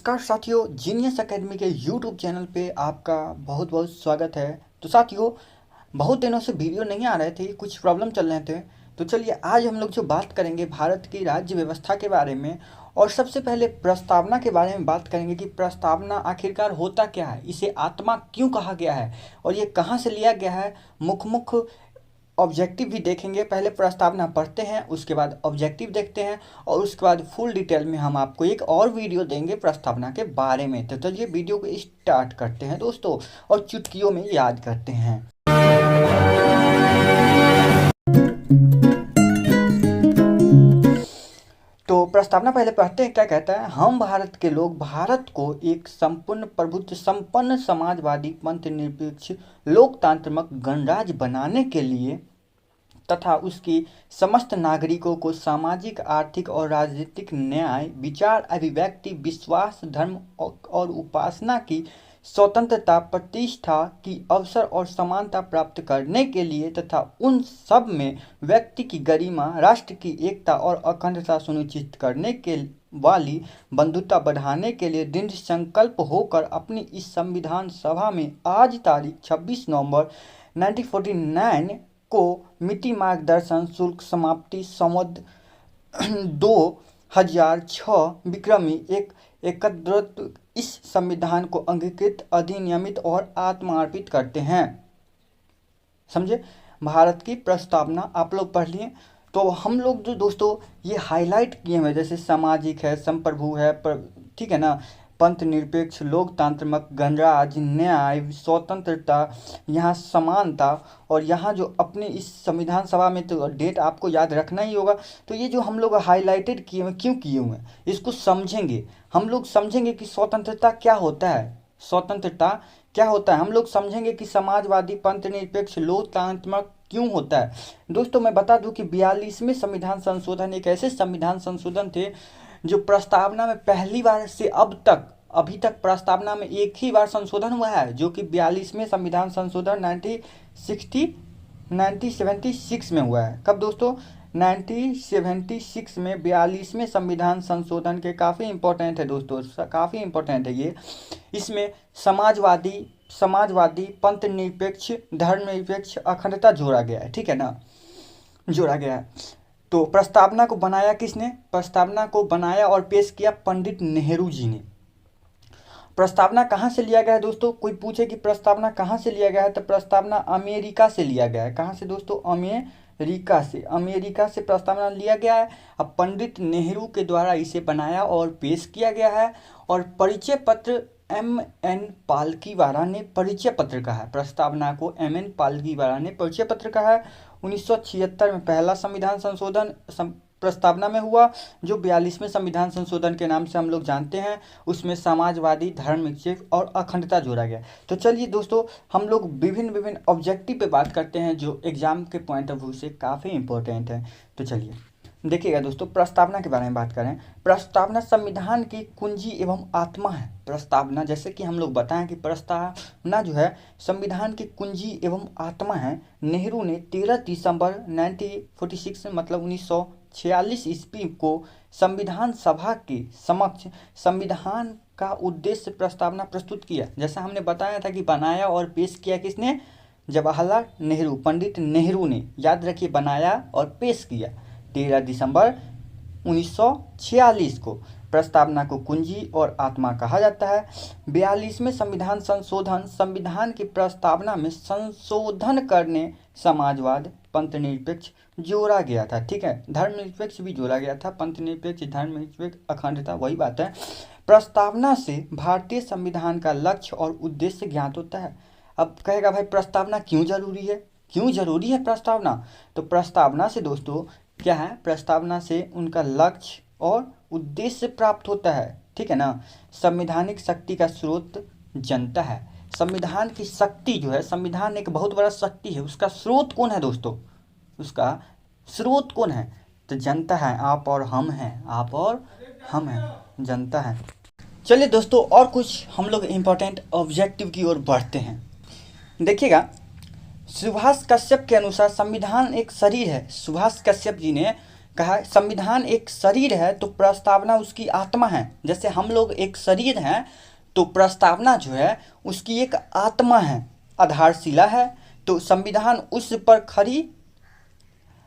नमस्कार साथियों, genius academy के यूट्यूब चैनल पे आपका बहुत बहुत स्वागत है। तो साथियों, बहुत दिनों से वीडियो नहीं आ रहे थे, कुछ प्रॉब्लम चल रहे थे। तो चलिए आज हम लोग जो बात करेंगे भारत की राज्य व्यवस्था के बारे में, और सबसे पहले प्रस्तावना के बारे में बात करेंगे कि प्रस्तावना आखिरकार होता क्या है, इसे आत्मा क्यों कहा गया है और ये कहाँ से लिया गया है। मुख्य ऑब्जेक्टिव भी देखेंगे। पहले प्रस्तावना पढ़ते हैं, उसके बाद ऑब्जेक्टिव देखते हैं और उसके बाद फुल डिटेल में हम आपको एक और वीडियो देंगे प्रस्तावना के बारे में। तो चलिए वीडियो को स्टार्ट करते हैं दोस्तों, और चुटकियों में याद करते हैं। तो प्रस्तावना पहले पढ़ते हैं, क्या कहता है। हम भारत के लोग भारत को एक संपूर्ण प्रभुत्व संपन्न समाजवादी पंथ निरपेक्ष लोकतांत्रिक गणराज्य बनाने के लिए तथा उसकी समस्त नागरिकों को सामाजिक, आर्थिक और राजनीतिक न्याय, विचार, अभिव्यक्ति, विश्वास, धर्म और उपासना की स्वतंत्रता, प्रतिष्ठा की अवसर और समानता प्राप्त करने के लिए तथा उन सब में व्यक्ति की गरिमा, राष्ट्र की एकता और अखंडता सुनिश्चित करने के वाली बंधुता बढ़ाने के लिए दृढ़ संकल्प होकर अपनी इस संविधान सभा में आज तारीख 26 नवंबर 1949 को मिति मार्गदर्शन शुल्क समाप्ति संवत 2006 विक्रमी एक एकत्र इस संविधान को अंगीकृत, अधिनियमित और आत्मार्पित करते हैं। समझे। भारत की प्रस्तावना आप लोग पढ़ लिए। तो हम लोग जो दोस्तों ये हाईलाइट किए हुए, जैसे सामाजिक है, संप्रभु है, ठीक है ना, पंथ निरपेक्ष लोकतांत्रिक गणराज्य, न्याय, स्वतंत्रता, यहाँ समानता, और यहाँ जो अपने इस संविधान सभा में तो डेट आपको याद रखना ही होगा। तो ये जो हम लोग हाईलाइटेड किए हुए, क्यों किए हुए हैं, इसको समझेंगे। हम लोग समझेंगे कि स्वतंत्रता क्या होता है, स्वतंत्रता क्या होता है। हम लोग समझेंगे कि समाजवादी पंथ निरपेक्ष लोकतांत्रिक क्यों होता है। दोस्तों मैं बता दूं कि 42वें संविधान संशोधन एक ऐसे संविधान संशोधन थे जो प्रस्तावना में पहली बार से अभी तक प्रस्तावना में एक ही बार संशोधन हुआ है, जो कि 42वें संविधान संशोधन 1976 में हुआ है। कब दोस्तों? 1976 में 42वें संविधान संशोधन के काफ़ी इंपॉर्टेंट है दोस्तों, काफ़ी इंपॉर्टेंट है ये। इसमें समाजवादी पंथ निरपेक्ष, धर्मनिरपेक्ष, अखंडता जोड़ा गया है, ठीक है ना, जोड़ा गया है। तो प्रस्तावना को बनाया किसने? प्रस्तावना को बनाया और पेश किया पंडित नेहरू जी ने। प्रस्तावना कहाँ से लिया गया है दोस्तों? कोई पूछे कि प्रस्तावना कहाँ से लिया गया है, तो प्रस्तावना अमेरिका से लिया गया है। कहाँ से दोस्तों? अमेरिका से प्रस्तावना लिया गया है। अब पंडित नेहरू के द्वारा इसे बनाया और पेश किया गया है। और परिचय पत्र M.N. पालकीवाला ने परिचय पत्र कहा है। प्रस्तावना को M.N. पालकीवाला ने परिचय पत्र कहा है। 1976 में पहला संविधान संशोधन प्रस्तावना में हुआ, जो 42वें संविधान संशोधन के नाम से हम लोग जानते हैं। उसमें समाजवादी, धर्मनिरपेक्ष और अखंडता जोड़ा गया। तो चलिए दोस्तों, हम लोग विभिन्न ऑब्जेक्टिव पे बात करते हैं जो एग्जाम के पॉइंट ऑफ व्यू से काफ़ी इंपॉर्टेंट है। तो चलिए देखिएगा दोस्तों, प्रस्तावना के बारे में बात करें। प्रस्तावना संविधान की कुंजी एवं आत्मा है। प्रस्तावना, जैसे कि हम लोग बताएं कि प्रस्तावना जो है संविधान की कुंजी एवं आत्मा है। नेहरू ने 13 दिसंबर 1946 मतलब 1946 ईस्वी को संविधान सभा के समक्ष संविधान का उद्देश्य प्रस्तावना प्रस्तुत किया। जैसा हमने बताया था कि बनाया और पेश किया किसने? जवाहरलाल नेहरू, पंडित नेहरू ने। याद रखिए, बनाया और पेश किया 13 दिसंबर 1946 को। प्रस्तावना को कुंजी और आत्मा कहा जाता है। 42वें संविधान संशोधन संविधान की प्रस्तावना में संशोधन करने समाजवाद, पंथ निरपेक्ष जोड़ा गया था, ठीक है। धर्मनिरपेक्ष भी जोड़ा गया था। पंथ निरपेक्ष, धर्मनिरपेक्ष, अखंडता, वही बात है। प्रस्तावना से भारतीय संविधान का लक्ष्य और उद्देश्य ज्ञात होता है। अब कहेगा भाई प्रस्तावना क्यों जरूरी है, क्यों जरूरी है प्रस्तावना? तो प्रस्तावना से दोस्तों क्या है, प्रस्तावना से उनका लक्ष्य और उद्देश्य प्राप्त होता है, ठीक है ना। संवैधानिक शक्ति का स्रोत जनता है। संविधान की शक्ति जो है, संविधान एक बहुत बड़ा शक्ति है, उसका स्रोत कौन है दोस्तों? उसका स्रोत कौन है? तो जनता है, आप और हम हैं, आप और हम हैं, जनता है। चलिए दोस्तों, और कुछ हम लोग इम्पोर्टेंट ऑब्जेक्टिव की ओर बढ़ते हैं। देखिएगा, सुभाष कश्यप के अनुसार संविधान एक शरीर है। सुभाष कश्यप जी ने कहा संविधान एक शरीर है तो प्रस्तावना उसकी आत्मा है। जैसे हम लोग एक शरीर हैं तो प्रस्तावना जो है उसकी एक आत्मा है, आधारशिला है। तो संविधान उस पर खरी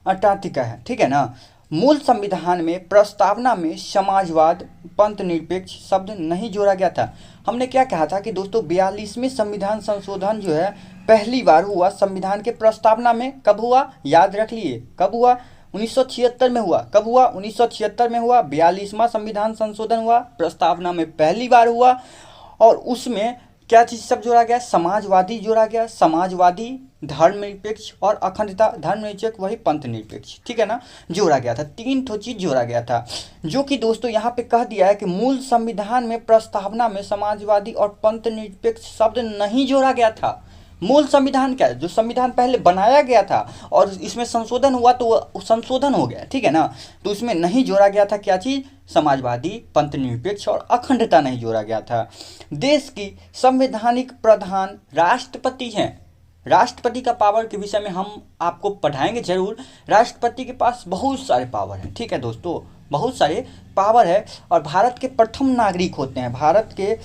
अंटार्कटिका है, ठीक है ना। मूल संविधान में प्रस्तावना में समाजवाद पंथ निरपेक्ष शब्द नहीं जोड़ा गया था। हमने क्या कहा था कि दोस्तों 42वें संविधान संशोधन जो है पहली बार हुआ संविधान के प्रस्तावना में। कब हुआ, याद रख लिए, कब हुआ, 1976 में हुआ। कब हुआ, 1976 में हुआ। 42वां संविधान संशोधन हुआ, प्रस्तावना में पहली बार हुआ। और उसमें क्या चीज़ सब जोड़ा गया, समाजवादी जोड़ा गया, समाजवादी, धर्मनिरपेक्ष और अखंडता। धर्मनिरपेक्ष वही पंथ निरपेक्ष, ठीक है ना, जोड़ा गया था। 3 ठो चीज जोड़ा गया था, जो कि दोस्तों यहाँ पे कह दिया है कि मूल संविधान में प्रस्तावना में समाजवादी और पंथ निरपेक्ष शब्द नहीं जोड़ा गया था। मूल संविधान क्या है, जो संविधान पहले बनाया गया था और इसमें संशोधन हुआ तो वो संशोधन हो गया, ठीक है ना। तो उसमें नहीं जोड़ा गया था क्या चीज, समाजवादी, पंथ निरपेक्ष और अखंडता नहीं जोड़ा गया था। देश की संवैधानिक प्रधान राष्ट्रपति हैं। राष्ट्रपति का पावर के विषय में हम आपको पढ़ाएंगे जरूर। राष्ट्रपति के पास बहुत सारे पावर हैं, ठीक है दोस्तों, बहुत सारे पावर है। और भारत के प्रथम नागरिक होते हैं, भारत के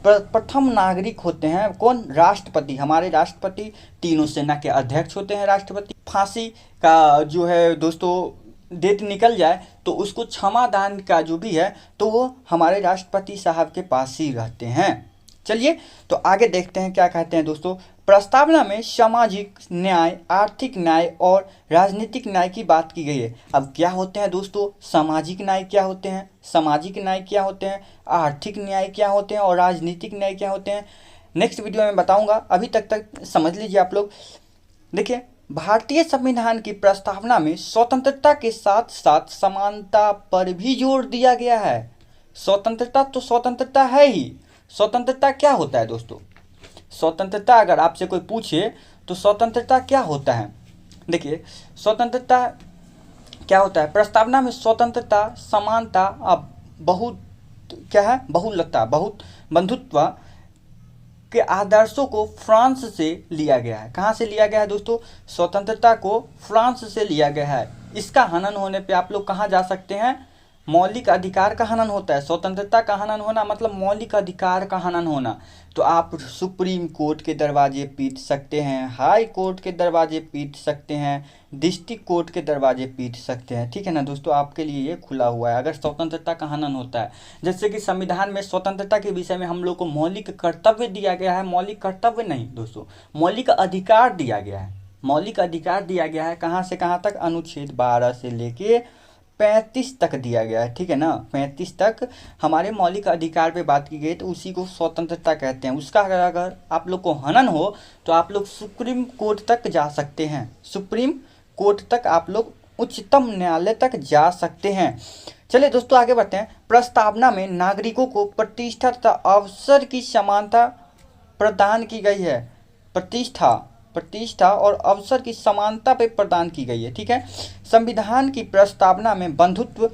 प्रथम नागरिक होते हैं कौन, राष्ट्रपति। हमारे राष्ट्रपति तीनों सेना के अध्यक्ष होते हैं राष्ट्रपति। फांसी का जो है दोस्तों डेट निकल जाए तो उसको क्षमा दान का जो भी है तो वो हमारे राष्ट्रपति साहब के पास ही रहते हैं। चलिए तो आगे देखते हैं क्या कहते हैं दोस्तों। प्रस्तावना में सामाजिक न्याय, आर्थिक न्याय और राजनीतिक न्याय की बात की गई है। अब क्या होते हैं दोस्तों, सामाजिक न्याय क्या होते हैं, सामाजिक न्याय क्या होते हैं, आर्थिक न्याय क्या होते हैं और राजनीतिक न्याय क्या होते हैं, नेक्स्ट वीडियो में बताऊंगा। अभी तक समझ लीजिए आप लोग। देखिए भारतीय संविधान की प्रस्तावना में स्वतंत्रता के साथ साथ समानता पर भी जोर दिया गया है। स्वतंत्रता तो स्वतंत्रता है ही। स्वतंत्रता क्या होता है दोस्तों, स्वतंत्रता अगर आपसे कोई पूछे तो स्वतंत्रता क्या होता है, देखिए स्वतंत्रता क्या होता है। प्रस्तावना में स्वतंत्रता, समानता, बहुत क्या है, बहुलता, बहुत बंधुत्व के आदर्शों को फ्रांस से लिया गया है। कहाँ से लिया गया है दोस्तों, स्वतंत्रता को फ्रांस से लिया गया है। इसका हनन होने पे आप लोग कहाँ जा सकते हैं, मौलिक अधिकार का हनन होता है। स्वतंत्रता का हनन होना मतलब मौलिक अधिकार का हनन होना। तो आप सुप्रीम कोर्ट के दरवाजे पीट सकते हैं, हाई कोर्ट के दरवाजे पीट सकते हैं, डिस्ट्रिक्ट कोर्ट के दरवाजे पीट सकते हैं, ठीक है ना दोस्तों, आपके लिए ये खुला हुआ है अगर स्वतंत्रता का हनन होता है। जैसे कि संविधान में स्वतंत्रता के विषय में हम लोग को मौलिक कर्तव्य दिया गया है, मौलिक कर्तव्य नहीं दोस्तों, मौलिक अधिकार दिया गया है। मौलिक अधिकार दिया गया है कहाँ से कहाँ तक, अनुच्छेद 12 से लेके 35 तक दिया गया है, ठीक है ना। 35 तक हमारे मौलिक अधिकार पे बात की गई तो उसी को स्वतंत्रता कहते हैं। उसका अगर आप लोग को हनन हो तो आप लोग सुप्रीम कोर्ट तक जा सकते हैं, सुप्रीम कोर्ट तक आप लोग उच्चतम न्यायालय तक जा सकते हैं। चलिए दोस्तों आगे बढ़ते हैं। प्रस्तावना में नागरिकों को प्रतिष्ठा तथा अवसर की समानता प्रदान की गई है। प्रतिष्ठा और अवसर की समानता पे प्रदान की गई है, ठीक है। संविधान की प्रस्तावना में बंधुत्व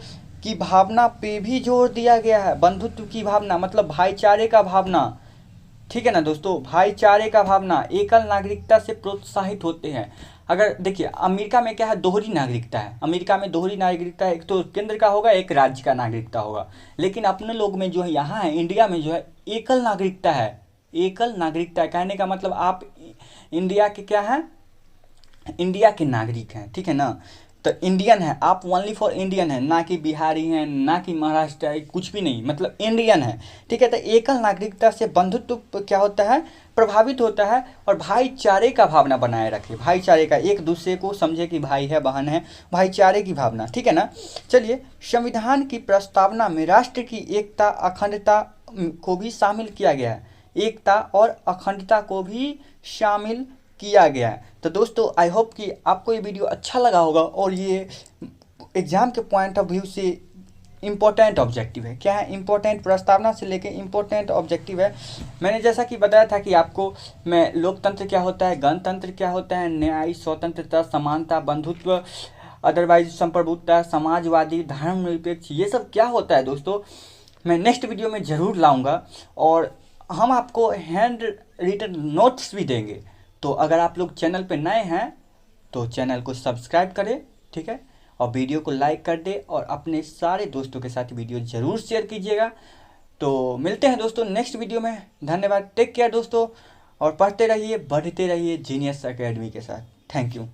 की भावना पे भी जोर दिया गया है। बंधुत्व की भावना मतलब भाईचारे का भावना, ठीक है ना दोस्तों, भाईचारे का भावना। एकल नागरिकता से प्रोत्साहित होते हैं। अगर देखिए अमेरिका में क्या है, दोहरी नागरिकता है। अमेरिका में दोहरी नागरिकता है, एक तो केंद्र का होगा, एक राज्य का नागरिकता होगा। लेकिन अपने लोग में जो है यहाँ है इंडिया में जो है एकल नागरिकता है। एकल नागरिकता कहने का मतलब आप इंडिया के क्या हैं, इंडिया के नागरिक हैं, ठीक है ना। तो इंडियन है आप, ओनली फॉर इंडियन है, ना कि बिहारी हैं, ना कि महाराष्ट्र है, कुछ भी नहीं, मतलब इंडियन है, ठीक है। तो एकल नागरिकता से बंधुत्व क्या होता है, प्रभावित होता है और भाईचारे का भावना बनाए रखे। भाईचारे का, एक दूसरे को समझे कि भाई है, बहन है, भाईचारे की भावना, ठीक है ना। चलिए संविधान की प्रस्तावना में राष्ट्र की एकता, अखंडता को भी शामिल किया गया है। एकता और अखंडता को भी शामिल किया गया है। तो दोस्तों आई होप कि आपको ये वीडियो अच्छा लगा होगा और ये एग्जाम के पॉइंट ऑफ व्यू से इम्पोर्टेंट ऑब्जेक्टिव है। क्या है, इम्पोर्टेंट, प्रस्तावना से लेके इम्पोर्टेंट ऑब्जेक्टिव है। मैंने जैसा कि बताया था कि आपको मैं लोकतंत्र क्या होता है, गणतंत्र क्या होता है, न्याय, स्वतंत्रता, समानता, बंधुत्व, अदरवाइज संप्रभुता, समाजवादी, धर्मनिरपेक्ष, ये सब क्या होता है दोस्तों, मैं नेक्स्ट वीडियो में ज़रूर लाऊंगा। और हम आपको हैंड रिटन नोट्स भी देंगे। तो अगर आप लोग चैनल पे नए हैं तो चैनल को सब्सक्राइब करें, ठीक है, और वीडियो को लाइक कर दे और अपने सारे दोस्तों के साथ वीडियो ज़रूर शेयर कीजिएगा। तो मिलते हैं दोस्तों नेक्स्ट वीडियो में। धन्यवाद, टेक केयर दोस्तों, और पढ़ते रहिए, बढ़ते रहिए जीनियस एकेडमी के साथ। Thank you.